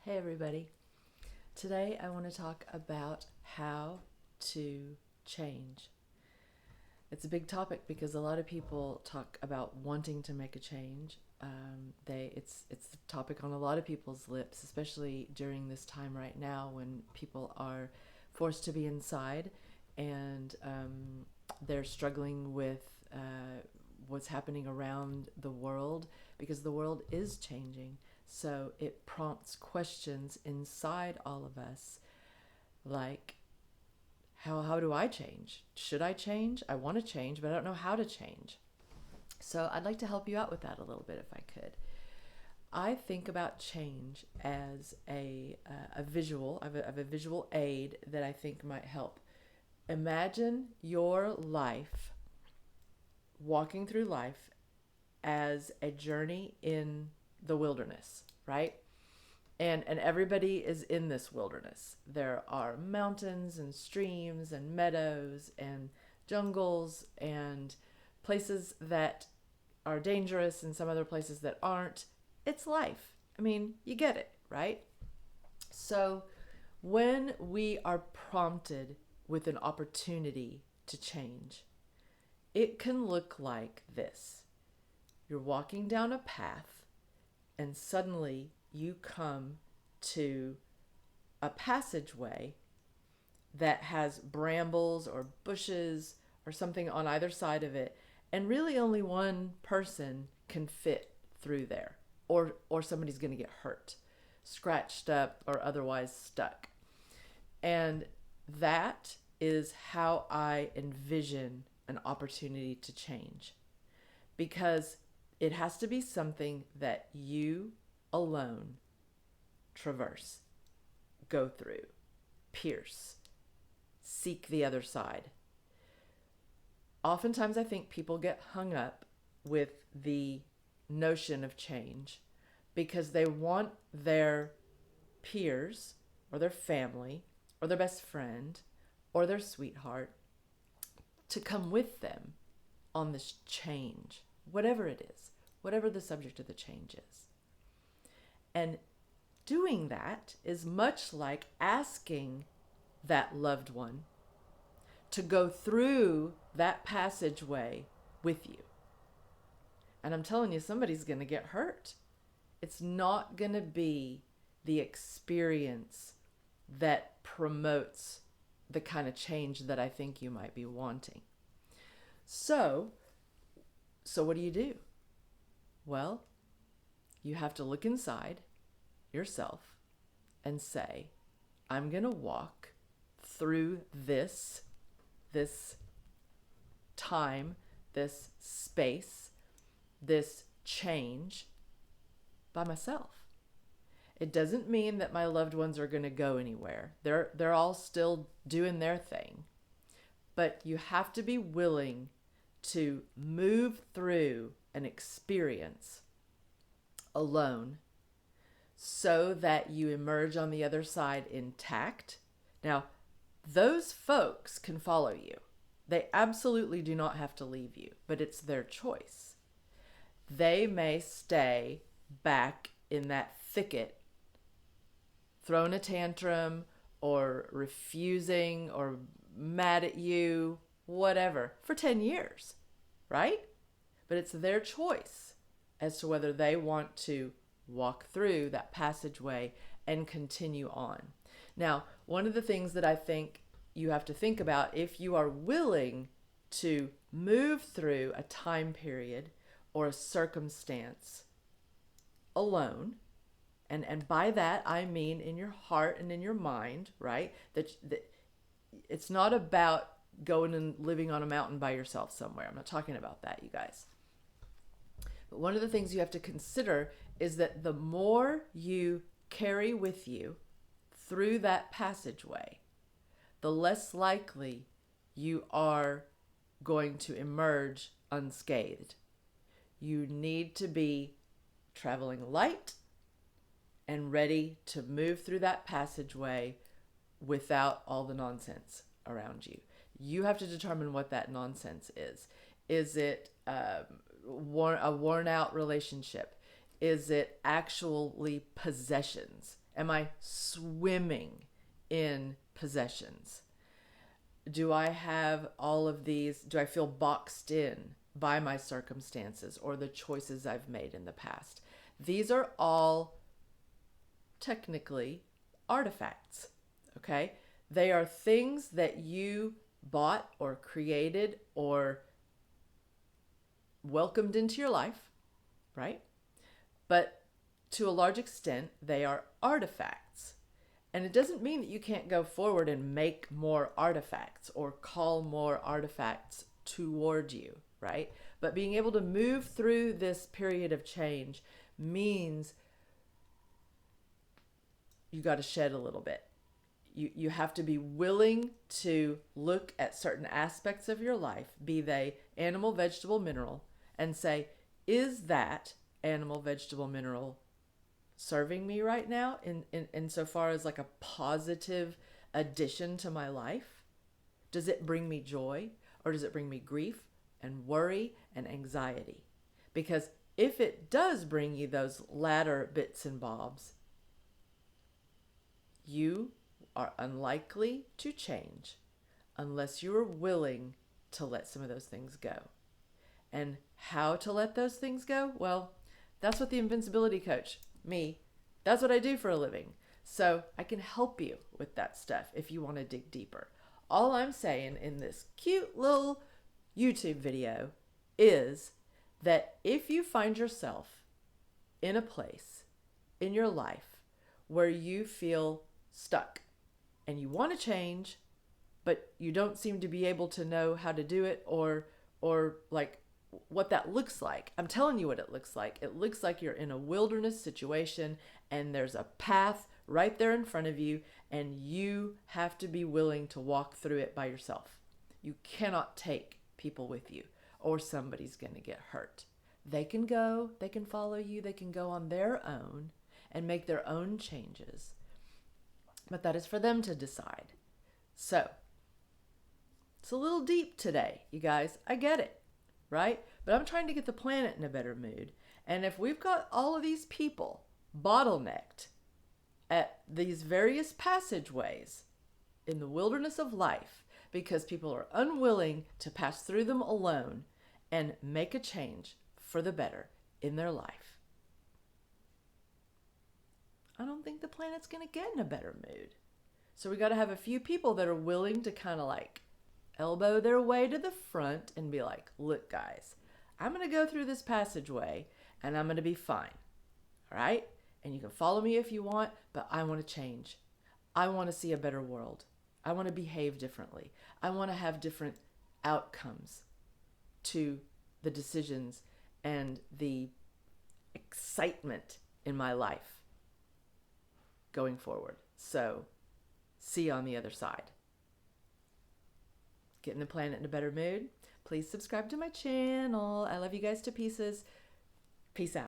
Hey everybody. Today I want to talk about how to change. It's a big topic because a lot of people talk about wanting to make a change. It's the topic on a lot of people's lips, especially during this time right now when people are forced to be inside and they're struggling with what's happening around the world because the world is changing. So it prompts questions inside all of us like, how do I change? Should I change? I want to change, but I don't know how to change. So I'd like to help you out with that a little bit if I could. I think about change as a visual. I have a visual aid that I think might help. Imagine your life, walking through life as a journey in the wilderness, right? And everybody is in this wilderness. There are mountains and streams and meadows and jungles and places that are dangerous and some other places that aren't. It's life. I mean, you get it, right? So when we are prompted with an opportunity to change, it can look like this. You're walking down a path and suddenly you come to a passageway that has brambles or bushes or something on either side of it, and really only one person can fit through there, or somebody's going to get hurt, scratched up, or otherwise stuck. And that is how I envision an opportunity to change, because it has to be something that you alone traverse, go through, pierce, seek the other side. Oftentimes, I think people get hung up with the notion of change because they want their peers or their family or their best friend or their sweetheart to come with them on this change, whatever it is, whatever the subject of the change is. And doing that is much like asking that loved one to go through that passageway with you. And I'm telling you, somebody's going to get hurt. It's not going to be the experience that promotes the kind of change that I think you might be wanting. So what do? Well, you have to look inside yourself and say, I'm going to walk through this time, this space, this change by myself. It doesn't mean that my loved ones are going to go anywhere. They're all still doing their thing. But you have to be willing to move through an experience alone so that you emerge on the other side intact. Now, those folks can follow you. They absolutely do not have to leave you, but it's their choice. They may stay back in that thicket, throwing a tantrum or refusing or mad at you, whatever, for 10 years, right? But it's their choice as to whether they want to walk through that passageway and continue on. Now, one of the things that I think you have to think about, if you are willing to move through a time period or a circumstance alone, and by that I mean in your heart and in your mind, right? That it's not about going and living on a mountain by yourself somewhere. I'm not talking about that, you guys. But one of the things you have to consider is that the more you carry with you through that passageway, the less likely you are going to emerge unscathed. You need to be traveling light and ready to move through that passageway without all the nonsense around you. You have to determine what that nonsense is. Is it a worn out relationship? Is it actually possessions? Am I swimming in possessions? Do I have all of these? Do I feel boxed in by my circumstances or the choices I've made in the past? These are all technically artifacts, okay? They are things that you bought or created or welcomed into your life, right? But to a large extent, they are artifacts. And it doesn't mean that you can't go forward and make more artifacts or call more artifacts toward you, right? But being able to move through this period of change means you got to shed a little bit. You have to be willing to look at certain aspects of your life, be they animal, vegetable, mineral, and say, is that animal, vegetable, mineral serving me right now in so far as like a positive addition to my life? Does it bring me joy, or does it bring me grief and worry and anxiety? Because if it does bring you those latter bits and bobs, you are unlikely to change unless you are willing to let some of those things go. And how to let those things go? Well, that's what the Invincibility Coach, me, that's what I do for a living. So I can help you with that stuff if you want to dig deeper. All I'm saying in this cute little YouTube video is that if you find yourself in a place in your life where you feel stuck and you want to change, but you don't seem to be able to know how to do it or like what that looks like. I'm telling you what it looks like. It looks like you're in a wilderness situation and there's a path right there in front of you and you have to be willing to walk through it by yourself. You cannot take people with you or somebody's going to get hurt. They can go, they can follow you, they can go on their own and make their own changes. But that is for them to decide. So, it's a little deep today, you guys. I get it, right? But I'm trying to get the planet in a better mood. And if we've got all of these people bottlenecked at these various passageways in the wilderness of life because people are unwilling to pass through them alone and make a change for the better in their life, I don't think the planet's going to get in a better mood. So we got to have a few people that are willing to kind of like elbow their way to the front and be like, look guys, I'm going to go through this passageway and I'm going to be fine. All right? And you can follow me if you want, but I want to change. I want to see a better world. I want to behave differently. I want to have different outcomes to the decisions and the excitement in my life going forward. So, see you on the other side. Getting the planet in a better mood. Please subscribe to my channel. I love you guys to pieces. Peace out.